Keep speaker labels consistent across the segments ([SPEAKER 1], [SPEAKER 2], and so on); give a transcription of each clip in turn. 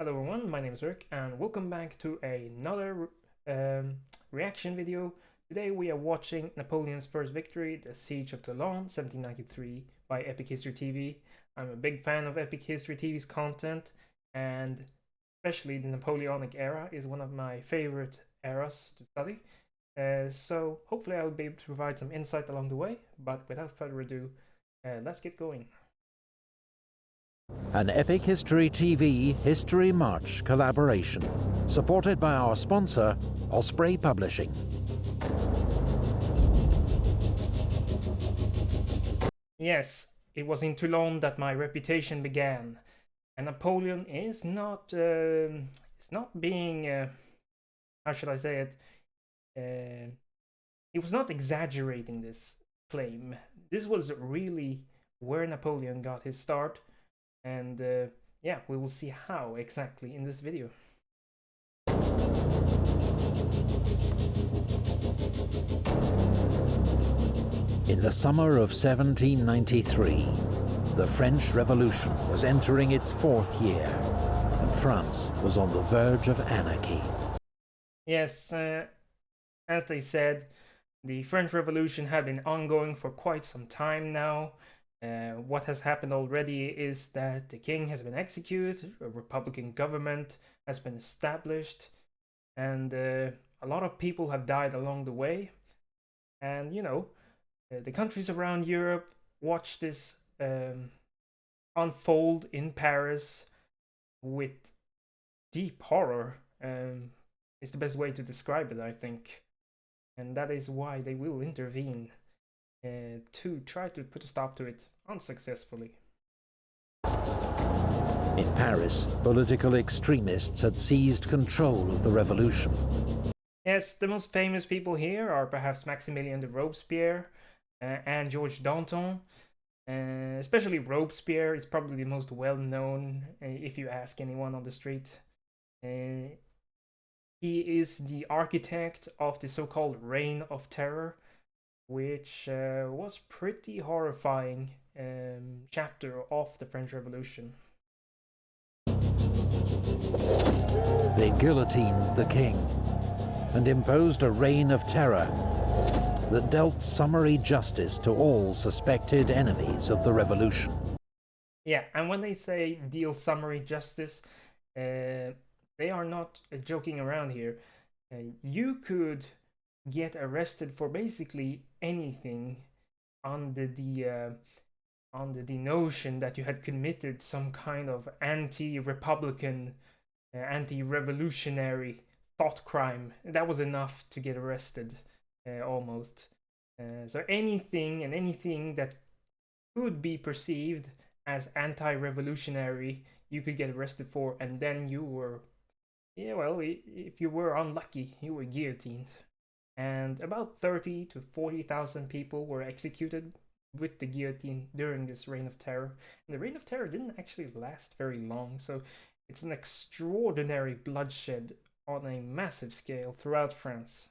[SPEAKER 1] Hello everyone, my name is Rick and welcome back to another um, reaction video. Today we are watching Napoleon's first victory, the Siege of Toulon, 1793 by Epic History TV. I'm a big fan of Epic History TV's content, and especially the Napoleonic era is one of my favorite eras to study. So hopefully I'll be able to provide some insight along the way, but without further ado, let's get going.
[SPEAKER 2] An Epic History TV History March collaboration, supported by our sponsor, Osprey Publishing.
[SPEAKER 1] Yes, it was in Toulon that my reputation began, and Napoleon is not it's not being how should I say it? He was not exaggerating this claim. This was really where Napoleon got his start, and yeah, we will see how exactly in this video.
[SPEAKER 2] In the summer of 1793, the French Revolution was entering its fourth year, and France was on the verge of anarchy.
[SPEAKER 1] Yes, as they said, the French Revolution had been ongoing for quite some time now. What has happened already is that the king has been executed, a republican government has been established, and a lot of people have died along the way. And the countries around Europe watch this unfold in Paris with deep horror. Is the best way to describe it, I think. And that is why they will intervene to try to put a stop to it, unsuccessfully.
[SPEAKER 2] In Paris, political extremists had seized control of the revolution.
[SPEAKER 1] Yes, the most famous people here are perhaps Maximilien de Robespierre and George Danton. Especially Robespierre is probably the most well-known if you ask anyone on the street. He is the architect of the so-called Reign of Terror, which was pretty horrifying chapter of the French Revolution.
[SPEAKER 2] They guillotined the king and imposed a reign of terror that dealt summary justice to all suspected enemies of the revolution.
[SPEAKER 1] Yeah, and when they say deal summary justice, they are not joking around here. You could get arrested for basically anything under the notion that you had committed some kind of anti-republican, anti-revolutionary thought crime. That was enough to get arrested, almost. So anything that could be perceived as anti-revolutionary, you could get arrested for, and then you were, yeah, well, if you were unlucky, you were guillotined. And about 30 to 40,000 people were executed with the guillotine during this Reign of Terror. And the Reign of Terror didn't actually last very long, so it's an extraordinary bloodshed on a massive scale throughout France.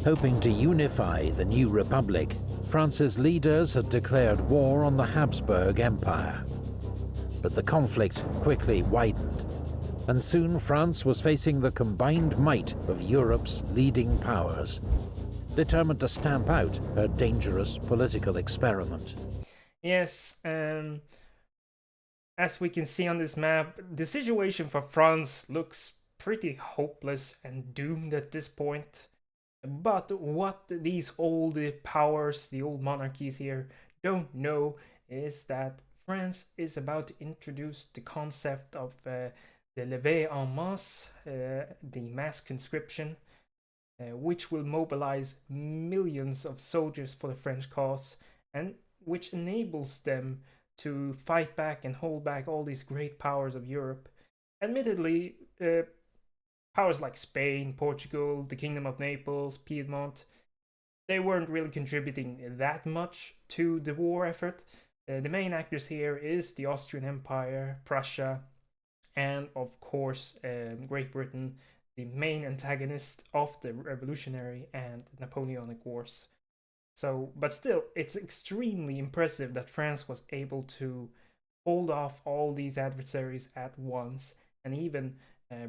[SPEAKER 2] Hoping to unify the new republic, France's leaders had declared war on the Habsburg Empire. But the conflict quickly widened, and soon France was facing the combined might of Europe's leading powers, determined to stamp out her dangerous political experiment.
[SPEAKER 1] Yes, as we can see on this map, the situation for France looks pretty hopeless and doomed at this point. But what these old powers, the old monarchies here, don't know is that France is about to introduce the concept of the levée en masse, the mass conscription, which will mobilize millions of soldiers for the French cause, and which enables them to fight back and hold back all these great powers of Europe. Admittedly, powers like Spain, Portugal, the Kingdom of Naples, Piedmont, they weren't really contributing that much to the war effort. The main actors here is the Austrian Empire, Prussia, and of course Great Britain, the main antagonist of the Revolutionary and Napoleonic Wars. So, but still, it's extremely impressive that France was able to hold off all these adversaries at once and even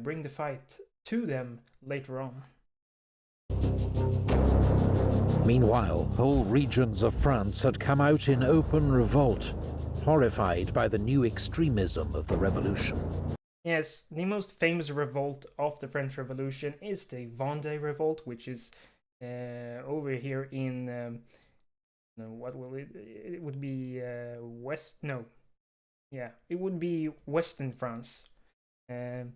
[SPEAKER 1] bring the fight to them later on.
[SPEAKER 2] Meanwhile, whole regions of France had come out in open revolt, horrified by the new extremism of the revolution.
[SPEAKER 1] Yes, the most famous revolt of the French Revolution is the Vendée Revolt, which is over here in no, what will it? It would be west. No, yeah, it would be Western France, um,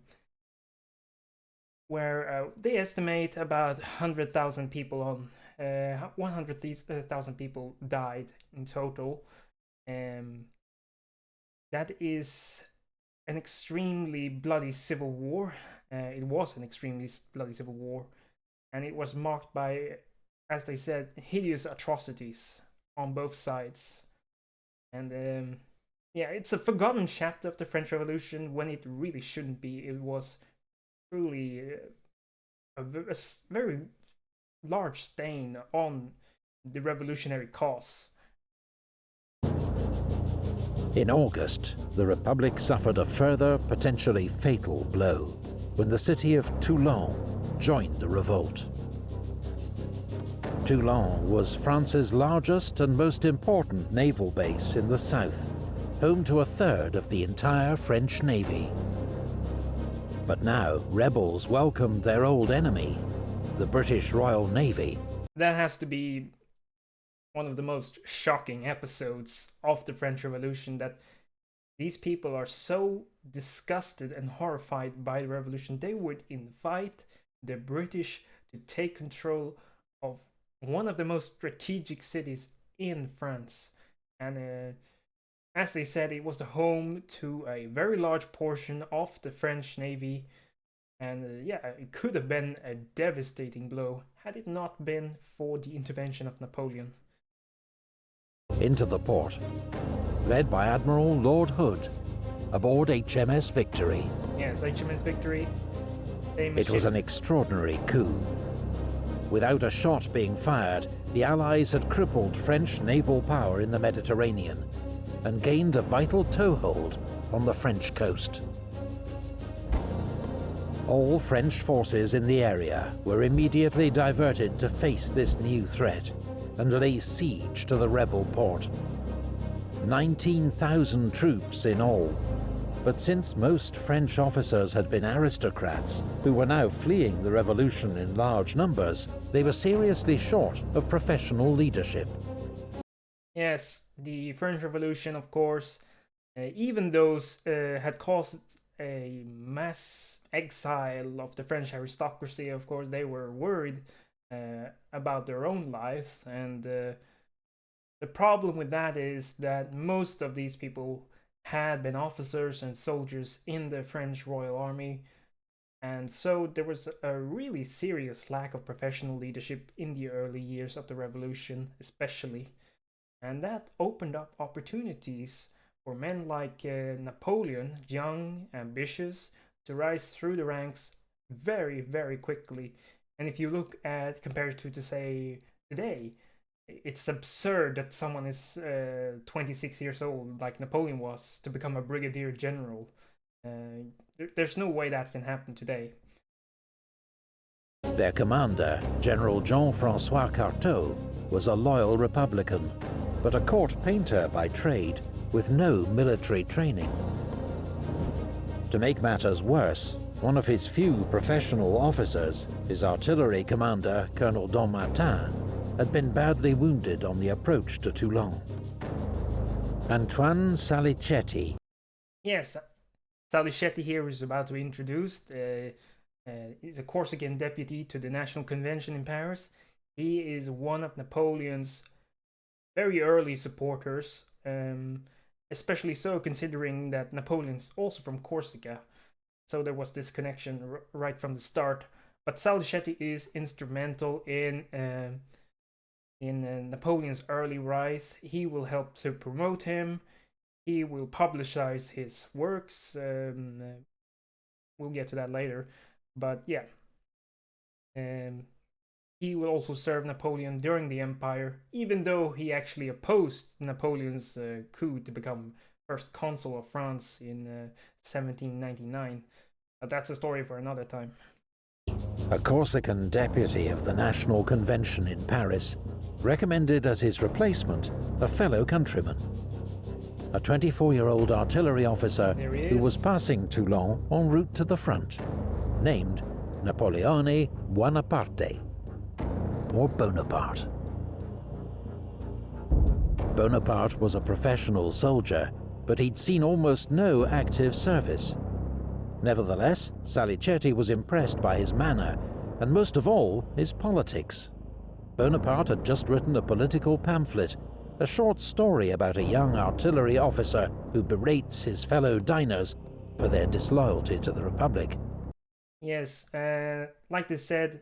[SPEAKER 1] where they estimate about 100,000 people on 100,000 people died in total. That is an extremely bloody civil war. It was an extremely bloody civil war, and it was marked by, as they said, hideous atrocities on both sides. And yeah, it's a forgotten chapter of the French Revolution when it really shouldn't be. It was truly a very large stain on the revolutionary cause.
[SPEAKER 2] In August, the Republic suffered a further, potentially fatal blow when the city of Toulon joined the revolt. Toulon was France's largest and most important naval base in the south, home to a third of the entire French Navy. But now, rebels welcomed their old enemy, the British Royal Navy.
[SPEAKER 1] That has to be one of the most shocking episodes of the French Revolution, that these people are so disgusted and horrified by the revolution, they would invite the British to take control of one of the most strategic cities in France. And as they said, it was the home to a very large portion of the French Navy. And yeah, it could have been a devastating blow had it not been for the intervention of Napoleon.
[SPEAKER 2] Into the port, led by Admiral Lord Hood, aboard HMS Victory.
[SPEAKER 1] Yes, HMS Victory.
[SPEAKER 2] It was an extraordinary coup. Without a shot being fired, the Allies had crippled French naval power in the Mediterranean and gained a vital toehold on the French coast. All French forces in the area were immediately diverted to face this new threat and lay siege to the rebel port. 19,000 troops in all. But since most French officers had been aristocrats who were now fleeing the revolution in large numbers, they were seriously short of professional leadership.
[SPEAKER 1] Yes, the French Revolution, of course, even those had caused a mass exile of the French aristocracy, of course, they were worried about their own lives. And the problem with that is that most of these people had been officers and soldiers in the French Royal Army, and so there was a really serious lack of professional leadership in the early years of the revolution, especially. And that opened up opportunities for men like Napoleon, young, ambitious, to rise through the ranks very, very quickly. And if you look at, compared to say, today, it's absurd that someone is 26 years old, like Napoleon was, to become a brigadier general. There's no way that can happen today.
[SPEAKER 2] Their commander, General Jean-François Carteau, was a loyal Republican, but a court painter by trade with no military training. To make matters worse, one of his few professional officers, his artillery commander, Colonel Dommartin, had been badly wounded on the approach to Toulon. Antoine Salicetti.
[SPEAKER 1] Yes, Salicetti here is about to be introduced. He's a Corsican deputy to the National Convention in Paris. He is one of Napoleon's very early supporters, especially so considering that Napoleon's also from Corsica. So there was this connection right from the start. But Salicetti is instrumental in Napoleon's early rise. He will help to promote him. He will publicize his works. We'll get to that later. But yeah. He will also serve Napoleon during the Empire, even though he actually opposed Napoleon's coup to become first consul of France in 1799. But that's a story for another time.
[SPEAKER 2] A Corsican deputy of the National Convention in Paris recommended as his replacement a fellow countryman, a 24-year-old artillery officer who was passing Toulon en route to the front, named Napoleon Bonaparte, or Bonaparte. Bonaparte was a professional soldier, but he'd seen almost no active service. Nevertheless, Salicetti was impressed by his manner, and most of all, his politics. Bonaparte had just written a political pamphlet, a short story about a young artillery officer who berates his fellow diners for their disloyalty to the Republic.
[SPEAKER 1] Yes, like they said,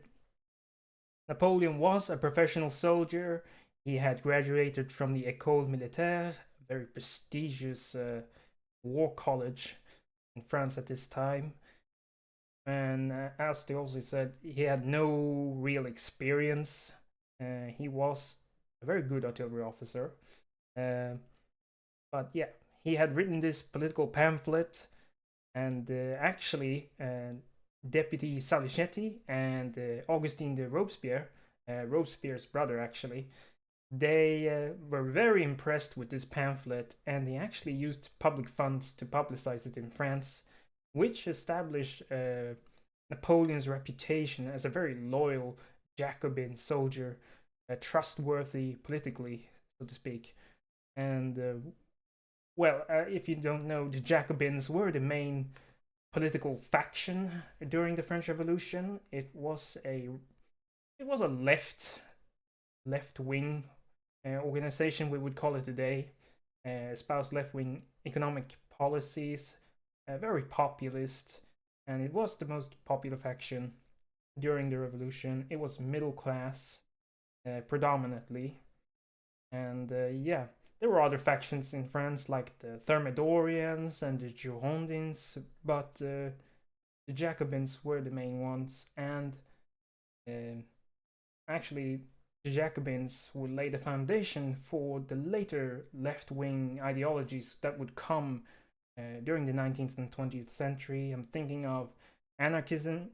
[SPEAKER 1] Napoleon was a professional soldier. He had graduated from the École Militaire, a very prestigious war college in France at this time. And as they also said, he had no real experience. He was a very good artillery officer. But yeah, he had written this political pamphlet, and actually, Deputy Salicetti and Augustin de Robespierre, Robespierre's brother actually, they were very impressed with this pamphlet, and they actually used public funds to publicize it in France, which established Napoleon's reputation as a very loyal Jacobin soldier, trustworthy politically, so to speak. And if you don't know, the Jacobins were the main political faction during the French Revolution. It was a left wing organization, we would call it today, espoused left wing economic policies, very populist, and it was the most popular faction during the revolution. It was middle class predominantly, and yeah, there were other factions in France like the Thermidorians and the Girondins, but the Jacobins were the main ones, and actually the Jacobins would lay the foundation for the later left-wing ideologies that would come during the 19th and 20th century. I'm thinking of anarchism,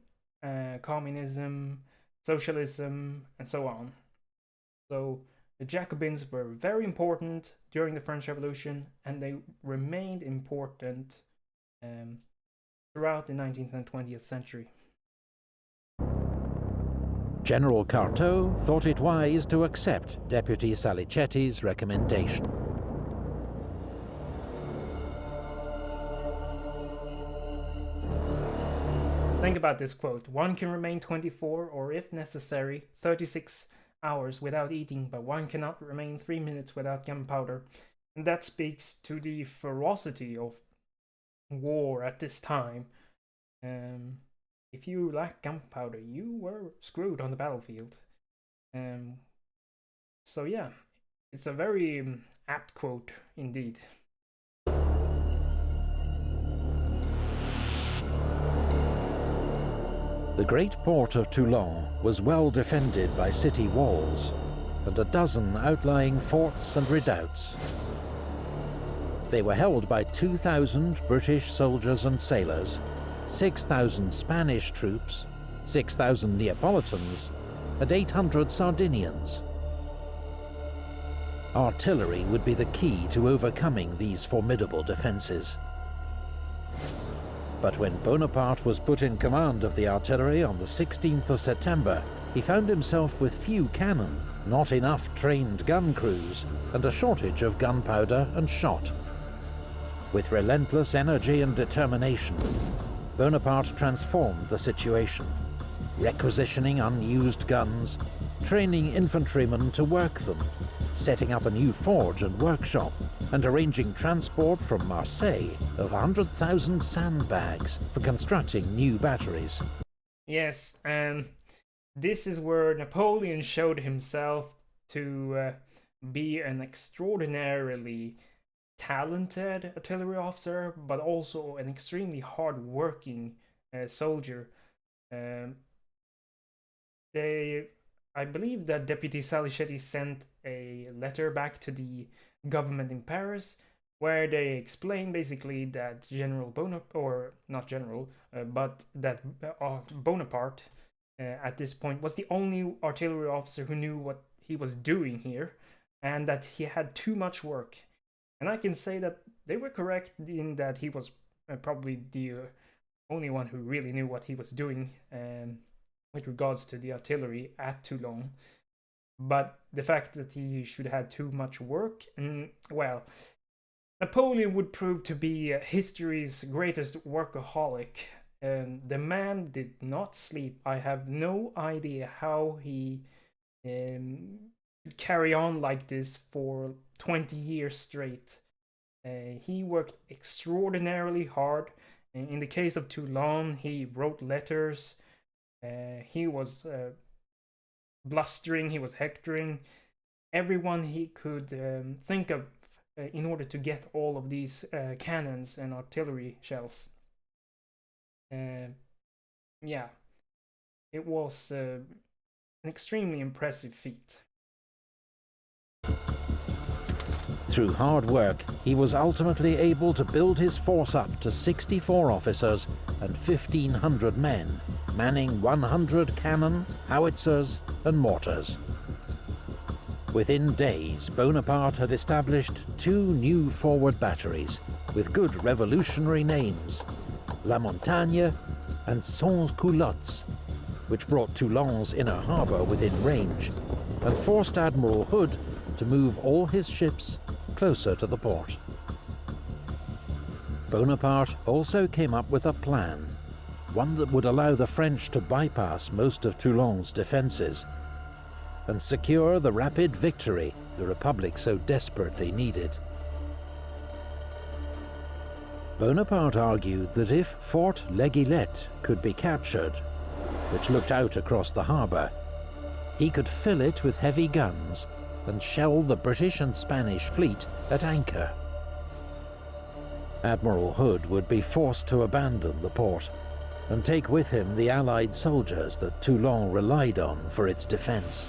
[SPEAKER 1] communism, socialism, and so on. So the Jacobins were very important during the French Revolution, and they remained important throughout the 19th and 20th century.
[SPEAKER 2] General Carteau thought it wise to accept Deputy Salicetti's recommendation.
[SPEAKER 1] Think about this quote: "One can remain 24, or if necessary, 36 hours without eating, but one cannot remain 3 minutes without gunpowder." And that speaks to the ferocity of war at this time. If you lacked gunpowder, you were screwed on the battlefield. So yeah, it's a very apt quote indeed.
[SPEAKER 2] The great port of Toulon was well defended by city walls and a dozen outlying forts and redoubts. They were held by 2,000 British soldiers and sailors, 6,000 Spanish troops, 6,000 Neapolitans, and 800 Sardinians. Artillery would be the key to overcoming these formidable defences. But when Bonaparte was put in command of the artillery on the 16th of September, he found himself with few cannon, not enough trained gun crews, and a shortage of gunpowder and shot. With relentless energy and determination, Bonaparte transformed the situation, requisitioning unused guns, training infantrymen to work them, setting up a new forge and workshop, and arranging transport from Marseille of 100,000 sandbags for constructing new batteries.
[SPEAKER 1] Yes, and this is where Napoleon showed himself to be an extraordinarily talented artillery officer, but also an extremely hard-working soldier. I believe that Deputy Salicetti sent a letter back to the government in Paris, where they explain basically that General Bonaparte, or not General, but that Bonaparte at this point was the only artillery officer who knew what he was doing here, and that he had too much work. And I can say that they were correct in that he was probably the only one who really knew what he was doing with regards to the artillery at Toulon. But the fact that he should have too much work, well, Napoleon would prove to be history's greatest workaholic. The man did not sleep. I have no idea how he carry on like this for 20 years straight. He worked extraordinarily hard. In the case of Toulon, he wrote letters. He was blustering, he was hectoring everyone he could think of in order to get all of these cannons and artillery shells. Yeah, it was an extremely impressive feat.
[SPEAKER 2] Through hard work, he was ultimately able to build his force up to 64 officers and 1,500 men, manning 100 cannon, howitzers and mortars. Within days, Bonaparte had established 2 new forward batteries with good revolutionary names, La Montagne and Sans Culottes, which brought Toulon's inner harbour within range and forced Admiral Hood to move all his ships closer to the port. Bonaparte also came up with a plan, one that would allow the French to bypass most of Toulon's defences and secure the rapid victory the Republic so desperately needed. Bonaparte argued that if Fort L'Aiguillette could be captured, which looked out across the harbour, he could fill it with heavy guns and shell the British and Spanish fleet at anchor. Admiral Hood would be forced to abandon the port and take with him the Allied soldiers that Toulon relied on for its defence.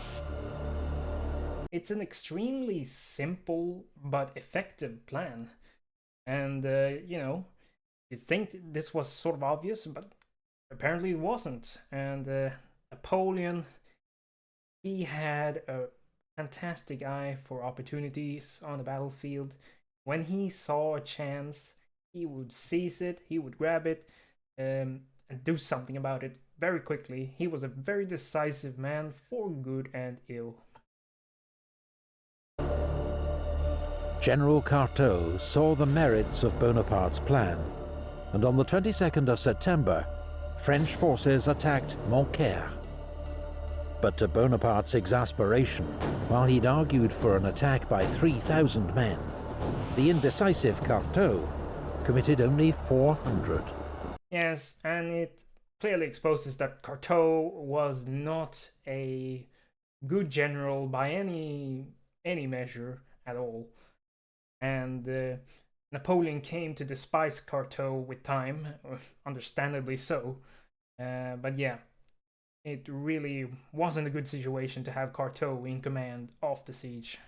[SPEAKER 1] It's an extremely simple but effective plan. And, you'd think this was sort of obvious, but apparently it wasn't. And Napoleon, he had a fantastic eye for opportunities on the battlefield. When he saw a chance, he would seize it, he would grab it, and do something about it very quickly. He was a very decisive man for good and ill.
[SPEAKER 2] General Carteau saw the merits of Bonaparte's plan, and on the 22nd of September, French forces attacked Montcaire. But to Bonaparte's exasperation, while he'd argued for an attack by 3,000 men, the indecisive Carteau committed only 400.
[SPEAKER 1] Yes, and it clearly exposes that Carteau was not a good general by any measure at all. And Napoleon came to despise Carteau with time, understandably so. But yeah, it really wasn't a good situation to have Carteau in command of the siege.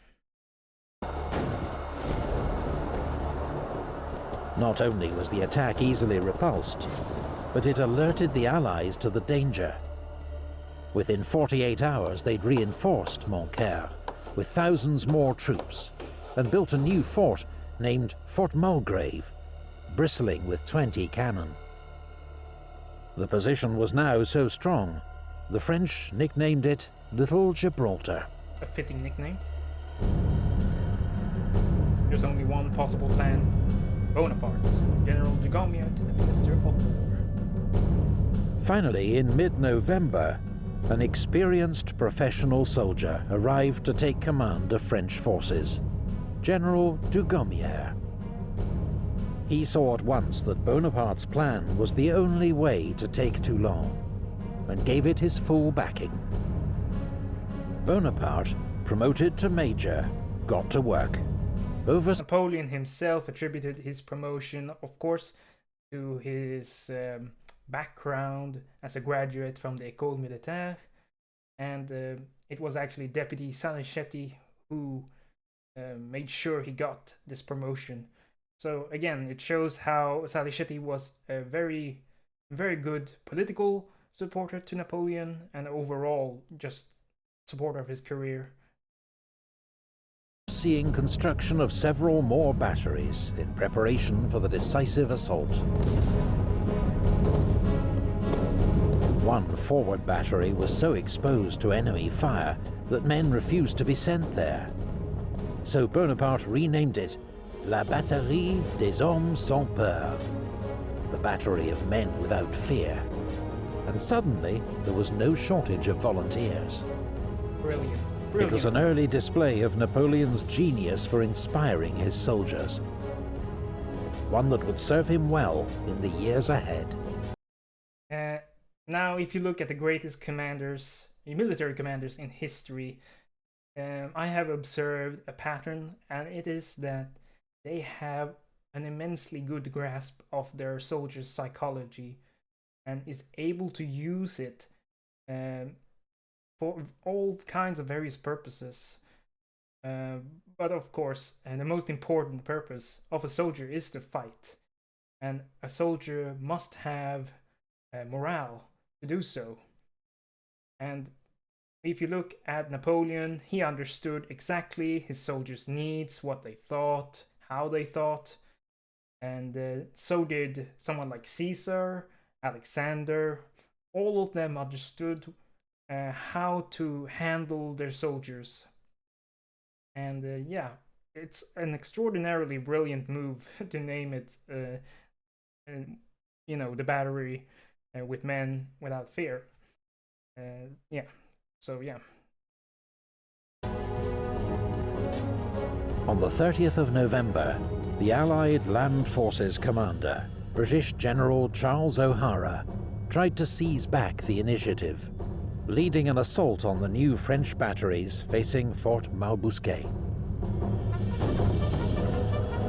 [SPEAKER 2] Not only was the attack easily repulsed, but it alerted the Allies to the danger. Within 48 hours, they'd reinforced Montcaire with thousands more troops and built a new fort named Fort Mulgrave, bristling with 20 cannon. The position was now so strong, the French nicknamed it Little Gibraltar.
[SPEAKER 1] A fitting nickname. There's only one possible plan. Bonaparte's, General Dugommier to the Minister of War.
[SPEAKER 2] Finally, in mid-November, an experienced professional soldier arrived to take command of French forces, General Dugommier. He saw at once that Bonaparte's plan was the only way to take Toulon, and gave it his full backing. Bonaparte, promoted to major, got to work.
[SPEAKER 1] Napoleon himself attributed his promotion, of course, to his background as a graduate from the École Militaire, and it was actually Deputy Salicetti who made sure he got this promotion. So again, it shows how Salicetti was a very, very good political supporter to Napoleon and overall just supporter of his career.
[SPEAKER 2] Seeing construction of several more batteries in preparation for the decisive assault. One forward battery was so exposed to enemy fire that men refused to be sent there. So Bonaparte renamed it La Batterie des Hommes Sans Peur, the battery of men without fear. And suddenly, there was no shortage of volunteers.
[SPEAKER 1] Brilliant.
[SPEAKER 2] It was an early display of Napoleon's genius for inspiring his soldiers. One that would serve him well in the years ahead.
[SPEAKER 1] Now, if you look at the greatest commanders, military commanders in history, I have observed a pattern, and it is that they have an immensely good grasp of their soldiers' psychology and is able to use it for all kinds of various purposes. But of course, the most important purpose of a soldier is to fight, and a soldier must have morale to do so. And if you look at Napoleon, he understood exactly his soldiers' needs, what they thought, how they thought, and so did someone like Caesar, Alexander. All of them understood how to handle their soldiers. And yeah, it's an extraordinarily brilliant move to name it, the battery with men without fear. Yeah, so yeah.
[SPEAKER 2] On the 30th of November, the Allied Land Forces commander, British General Charles O'Hara, tried to seize back the initiative, leading an assault on the new French batteries facing Fort Malbousquet.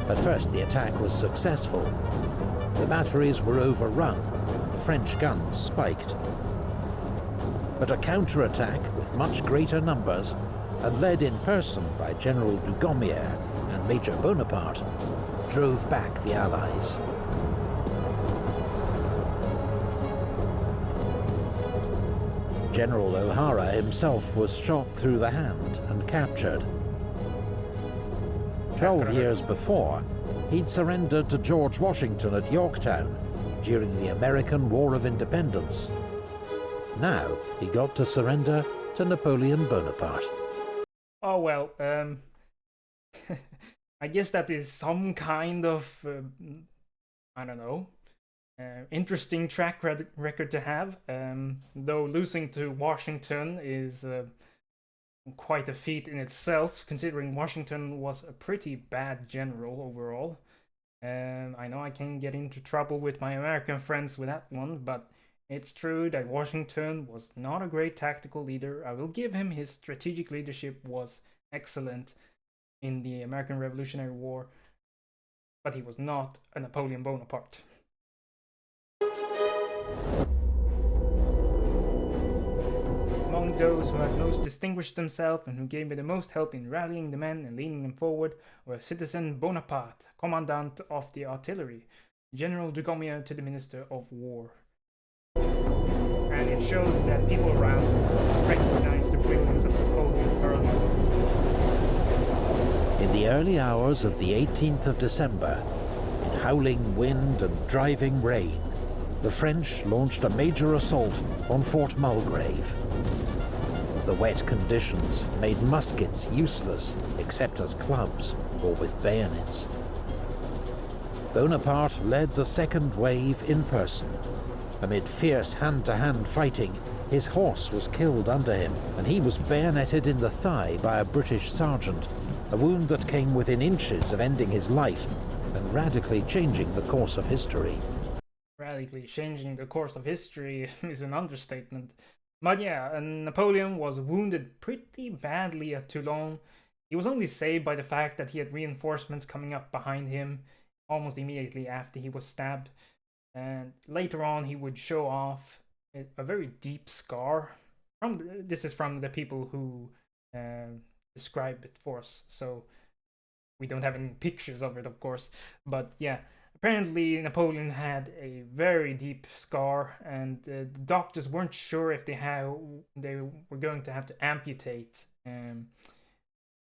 [SPEAKER 2] At first, the attack was successful. The batteries were overrun, the French guns spiked. But a counterattack with much greater numbers, and led in person by General Dugommier and Major Bonaparte, drove back the Allies. General O'Hara himself was shot through the hand and captured. 12 years before, he'd surrendered to George Washington at Yorktown during the American War of Independence. Now he got to surrender to Napoleon Bonaparte.
[SPEAKER 1] Oh well, I guess that is some kind of, I don't know, interesting track record to have. Though losing to Washington is quite a feat in itself, considering Washington was a pretty bad general overall. I know I can get into trouble with my American friends with that one, but it's true that Washington was not a great tactical leader. I will give him his strategic leadership was excellent in the American Revolutionary War, but he was not a Napoleon Bonaparte. Among those who had most distinguished themselves and who gave me the most help in rallying the men and leading them forward were Citizen Bonaparte, Commandant of the Artillery, General Dugommier to the Minister of War. And it shows that people around recognized the brilliance of Napoleon early.
[SPEAKER 2] In the early hours of the 18th of December, in howling wind and driving rain, the French launched a major assault on Fort Mulgrave. The wet conditions made muskets useless except as clubs or with bayonets. Bonaparte led the second wave in person. Amid fierce hand-to-hand fighting, his horse was killed under him, and he was bayoneted in the thigh by a British sergeant, a wound that came within inches of ending his life and radically changing the course of history.
[SPEAKER 1] Radically changing the course of history is an understatement. But yeah, and Napoleon was wounded pretty badly at Toulon. He was only saved by the fact that he had reinforcements coming up behind him almost immediately after he was stabbed. And later on, he would show off a very deep scar. This is from the people who describe it for us. So we don't have any pictures of it, of course. But yeah, apparently Napoleon had a very deep scar, and the doctors weren't sure if they were going to have to amputate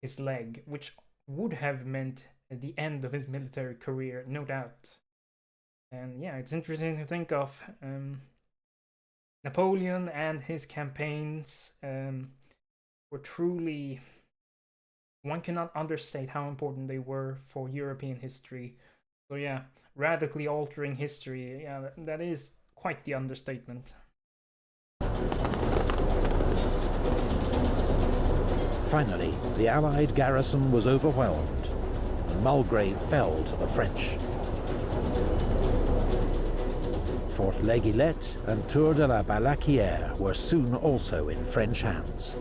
[SPEAKER 1] his leg, which would have meant the end of his military career, no doubt. And yeah, it's interesting to think of Napoleon and his campaigns were truly, one cannot understate how important they were for European history. So yeah, radically altering history, yeah, that is quite the understatement.
[SPEAKER 2] Finally, the Allied garrison was overwhelmed, and Mulgrave fell to the French. Fort L'Aiguillette and Tour de la Balaquière were soon also in French hands.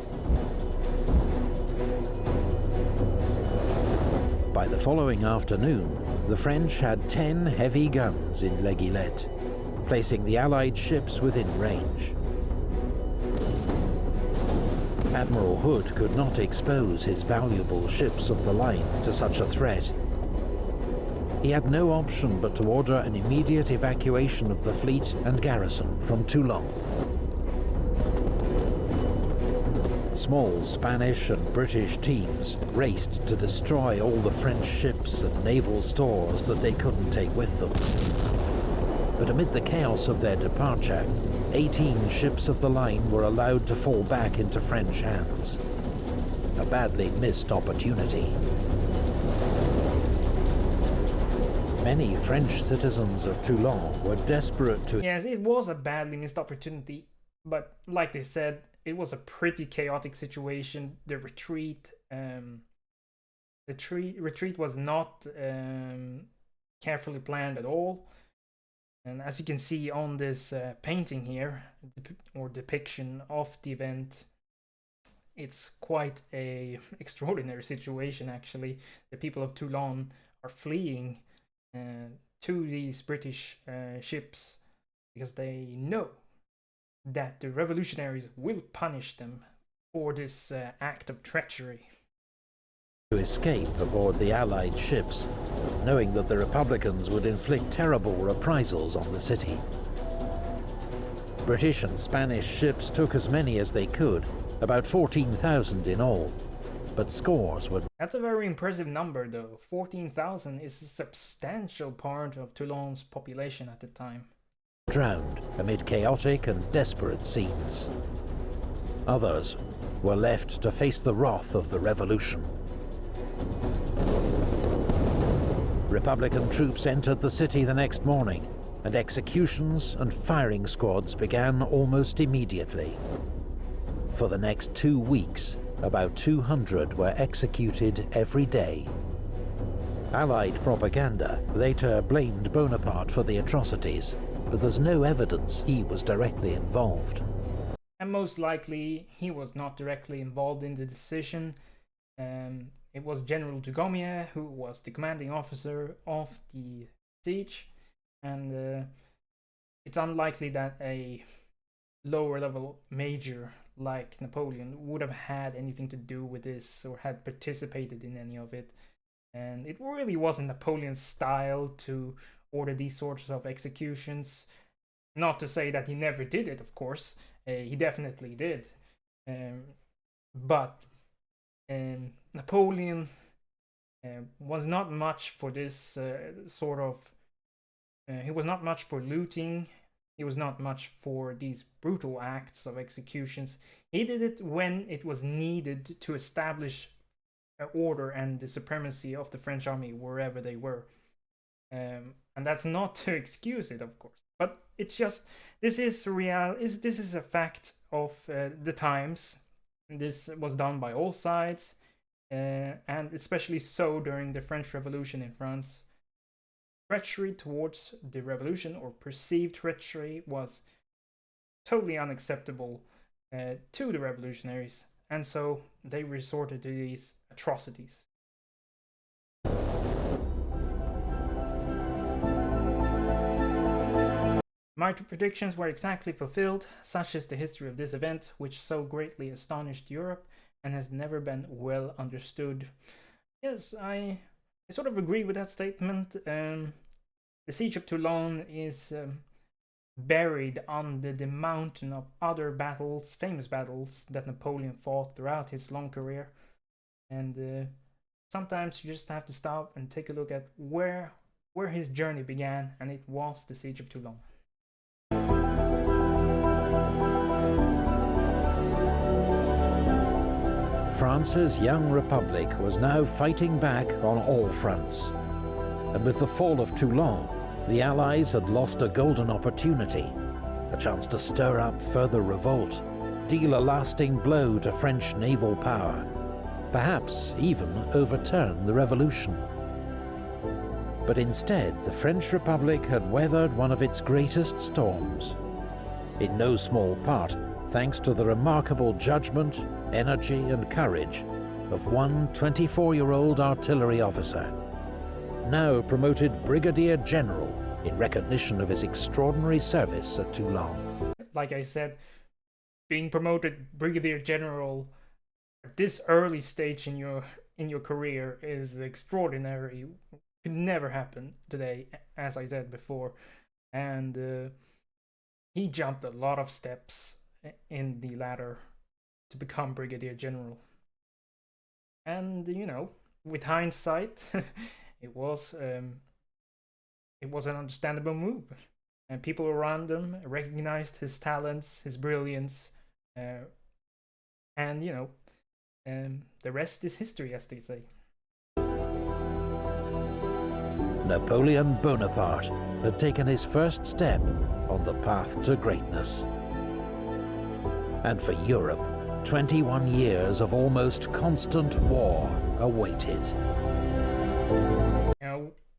[SPEAKER 2] By the following afternoon, the French had 10 heavy guns in L'Aiguillette, placing the Allied ships within range. Admiral Hood could not expose his valuable ships of the line to such a threat. He had no option but to order an immediate evacuation of the fleet and garrison from Toulon. Small Spanish and British teams raced to destroy all the French ships and naval stores that they couldn't take with them. But amid the chaos of their departure, 18 ships of the line were allowed to fall back into French hands. A badly missed opportunity. Many French citizens of Toulon were desperate to...
[SPEAKER 1] Yes, it was a badly missed opportunity, but like they said, it was a pretty chaotic situation. The retreat was not carefully planned at all. And as you can see on this painting here, or depiction of the event, it's quite a extraordinary situation actually. The people of Toulon are fleeing to these British ships because they know that the revolutionaries will punish them for this act of treachery.
[SPEAKER 2] To escape aboard the Allied ships, knowing that the Republicans would inflict terrible reprisals on the city. British and Spanish ships took as many as they could, about 14,000 in all, but scores were...
[SPEAKER 1] That's a very impressive number though. 14,000 is a substantial part of Toulon's population at the time.
[SPEAKER 2] ...drowned amid chaotic and desperate scenes. Others were left to face the wrath of the revolution. Republican troops entered the city the next morning, and executions and firing squads began almost immediately. For the next 2 weeks, about 200 were executed every day. Allied propaganda later blamed Bonaparte for the atrocities, but there's no evidence he was directly involved.
[SPEAKER 1] And most likely, he was not directly involved in the decision. It was General Dugommier who was the commanding officer of the siege, and it's unlikely that a lower level major like Napoleon would have had anything to do with this or had participated in any of it. And it really wasn't Napoleon's style to order these sorts of executions. Not to say that he never did it, of course. He definitely did. But Napoleon was not much for this sort of... he was not much for looting. He was not much for these brutal acts of executions. He did it when it was needed to establish order and the supremacy of the French army wherever they were. And that's not to excuse it, of course. But it's just, this is a fact of the times. This was done by all sides, and especially so during the French Revolution in France. Treachery towards the revolution, or perceived treachery, was totally unacceptable to the revolutionaries, and so they resorted to these atrocities. My predictions were exactly fulfilled. Such is the history of this event, which so greatly astonished Europe and has never been well understood. Yes, I I sort of agree with that statement. The Siege of Toulon is buried under the mountain of other battles, famous battles that Napoleon fought throughout his long career. And sometimes you just have to stop and take a look at where his journey began, and it was the Siege of Toulon.
[SPEAKER 2] France's young republic was now fighting back on all fronts. And with the fall of Toulon, the Allies had lost a golden opportunity, a chance to stir up further revolt, deal a lasting blow to French naval power, perhaps even overturn the revolution. But instead, the French Republic had weathered one of its greatest storms, in no small part thanks to the remarkable judgment, energy and courage of one 24-year-old artillery officer, now promoted Brigadier General in recognition of his extraordinary service at Toulon.
[SPEAKER 1] Like I said, being promoted Brigadier General at this early stage in your career is extraordinary. Could never happen today, as I said before. And he jumped a lot of steps in the ladder to become Brigadier General. And with hindsight, it was an understandable move, and people around him recognized his talents, his brilliance, and the rest is history, as they say.
[SPEAKER 2] Napoleon Bonaparte had taken his first step on the path to greatness. And for Europe, 21 years of almost constant war awaited.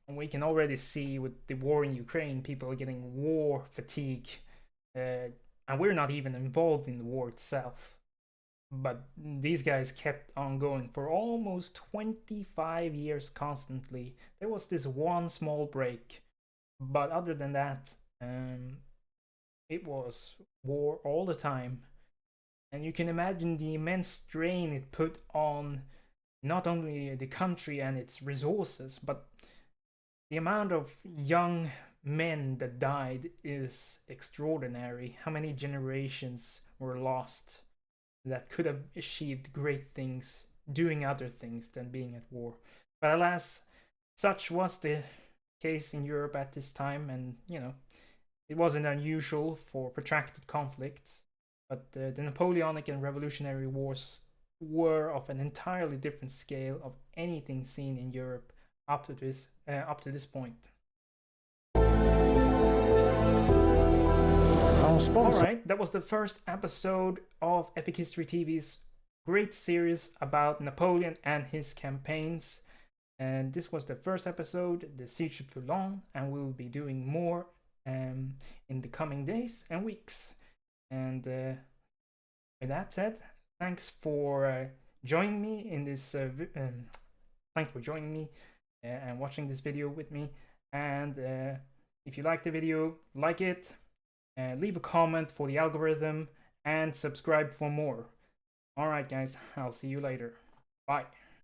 [SPEAKER 1] We can already see with the war in Ukraine, people are getting war fatigue, and we're not even involved in the war itself. But these guys kept on going for almost 25 years constantly. There was this one small break, but other than that, it was war all the time. And you can imagine the immense strain it put on not only the country and its resources, but the amount of young men that died is extraordinary. How many generations were lost that could have achieved great things doing other things than being at war. But alas, such was the case in Europe at this time, and it wasn't unusual for protracted conflicts. But the Napoleonic and Revolutionary Wars were of an entirely different scale of anything seen in Europe up to this point. Alright, that was the first episode of Epic History TV's great series about Napoleon and his campaigns. And this was the first episode, the Siege of Toulon, and we will be doing more in the coming days and weeks. And with that said, thanks for joining me in this. Thanks for joining me and watching this video with me. And if you like the video, like it, leave a comment for the algorithm, and subscribe for more. Alright guys, I'll see you later. Bye.